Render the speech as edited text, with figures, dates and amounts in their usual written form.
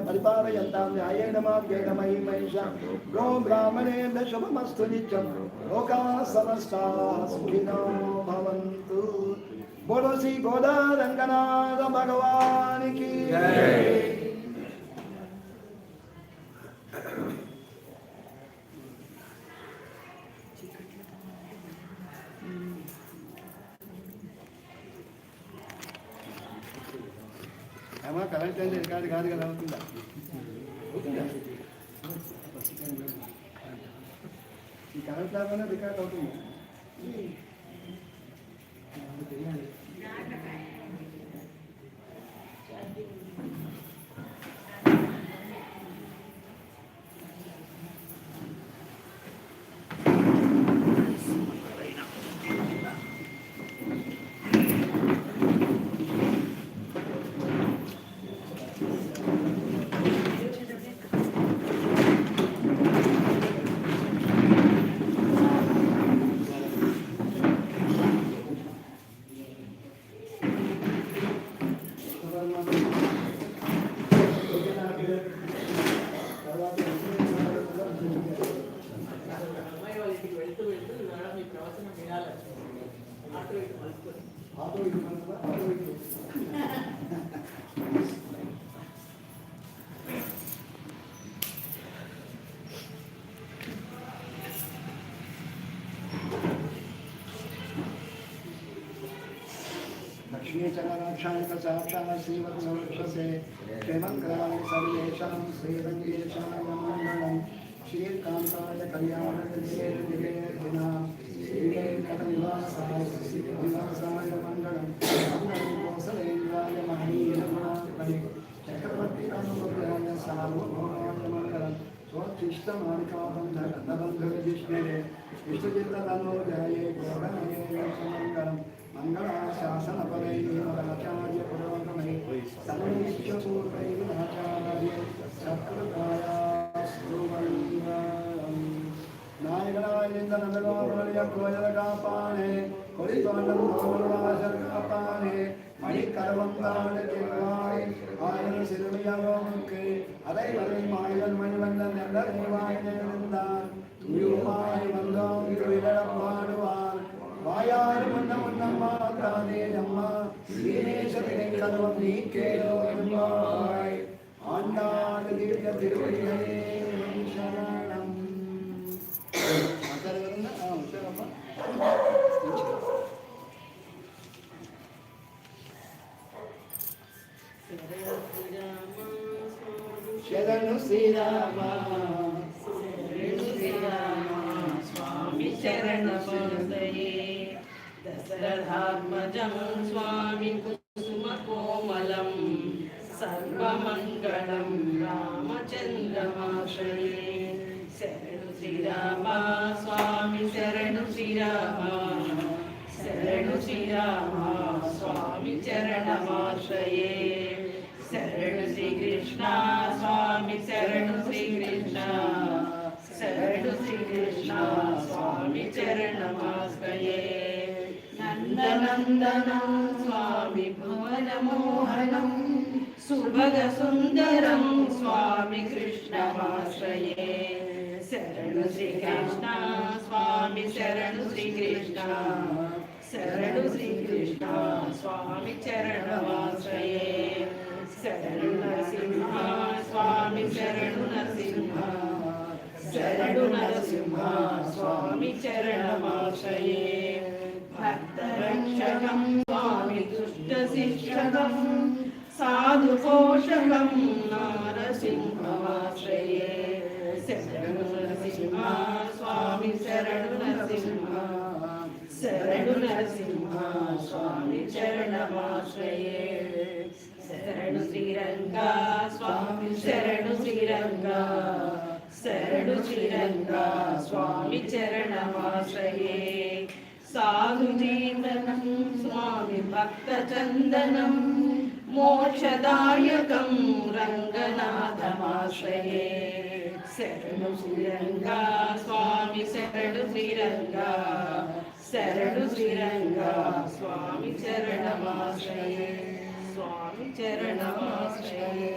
परिपालयन्तां न्यायेन मार्गेण मयि महिषा गो ब्राह्मणेभ्यः शुभमस्तु नित्यं लोकाः समस्ताः सुखिनो भवन्तु। बोलो श्री गोदा रंगनाथ भगवान की जय। ఏమా కరెంట్ అంటే రికార్డు కాదు కదా, అవుతుందా? ఈ కరెంట్ లాగానే రికార్డ్ అవుతుంది. लक्ष्मी चरणाक्षाय कचाक्षाय श्रीवत्सवक्षसे क्षेमङ्कराय सर्वेषां श्रीरङ्गेशाय मङ्गलं श्रीकान्ताय कल्याणनिधेर्दिवेर्दिनां श्रीवेङ्कटनिवासाय श्रीनिवासाय मङ्गलं कौसलेन्द्राय महनीयगुणात्मने चक्रवर्तिकानुभव्याय सार्वभौमाय मङ्गलं स्वोच्छिष्टमालिकाबन्धगन्धबन्धविष्णवे विष्णुचित्ततनोजाये गोगणये मङ्गलं मंगलाशासनपदैराचार्य पुरोगमै सर्वैश्चपूर्वैराचार्य सत्कृतायास्तु मङ्गलम्। नायकनायन्दनन्दगोपलयकोयलकापाने कोलितोण्डमुखमरुणाशर्कापाने मणिकरवन्दानकिर्वाय आयन सिरुमियवोमुखे अदै वरै मायन मणिवन्दन नन्ददेवाय नन्दन तुयुमाय वन्दं विरलपानुवान वायार मुन्ना मुन्ना माताने नम्मा वीरेशतिने कलवं नीकेलो नम्माय आन्नाद दिव्य तिरुवडिये शरणं। मातारवरना शरणम्मा शरणु श्रीराम स्वामी शरणमस्तये दशरथात्मजं स्वामी कुसुमकोमलं सर्वमङ्गलं रामचन्द्रमाश्रये शरणु श्रीराम स्वामी शरणु श्रीराम शरणु श्रीराम स्वामी चरणमाश्रये शरणु श्रीकृष्ण स्वामी शरणु श्रीकृष्ण शरणु श्रीकृष्ण स्वामी चरणमाश्रये नन्दनन्दनं स्वामी भुवनमोहनं सुभगसुन्दरं स्वामी कृष्णमाश्रये शरणु श्रीकृष्ण स्वामी शरणु श्रीकृष्ण शरणु श्रीकृष्ण स्वामी चरणमाश्रये शरणु नरसिंह स्वामी शरणु नरसिंह शरणु नरसिंह स्वामी चरणमाश्रये भक्तरक्षकं स्वामी दुष्टशिक्षकं साधुपोषकं नरसिंहमाश्रये शरणु नरसिंह स्वामी शरणु नरसिंह शरणु नरसिंह स्वामी चरणमाश्रये शरणु श्रीरंगा स्वामी शरणु श्रीरंगा शरणु श्रीरंगा स्वामी चरणमाश्रये साधुजीवनं स्वामी भक्तचन्दनं मोक्षदायकं रङ्गनाथमाश्रये शरणु श्रीरंगा स्वामी शरणु श्रीरंगा शरणु श्रीरंगा स्वामी चरणमाश्रये स्वामी चरणमाश्रये।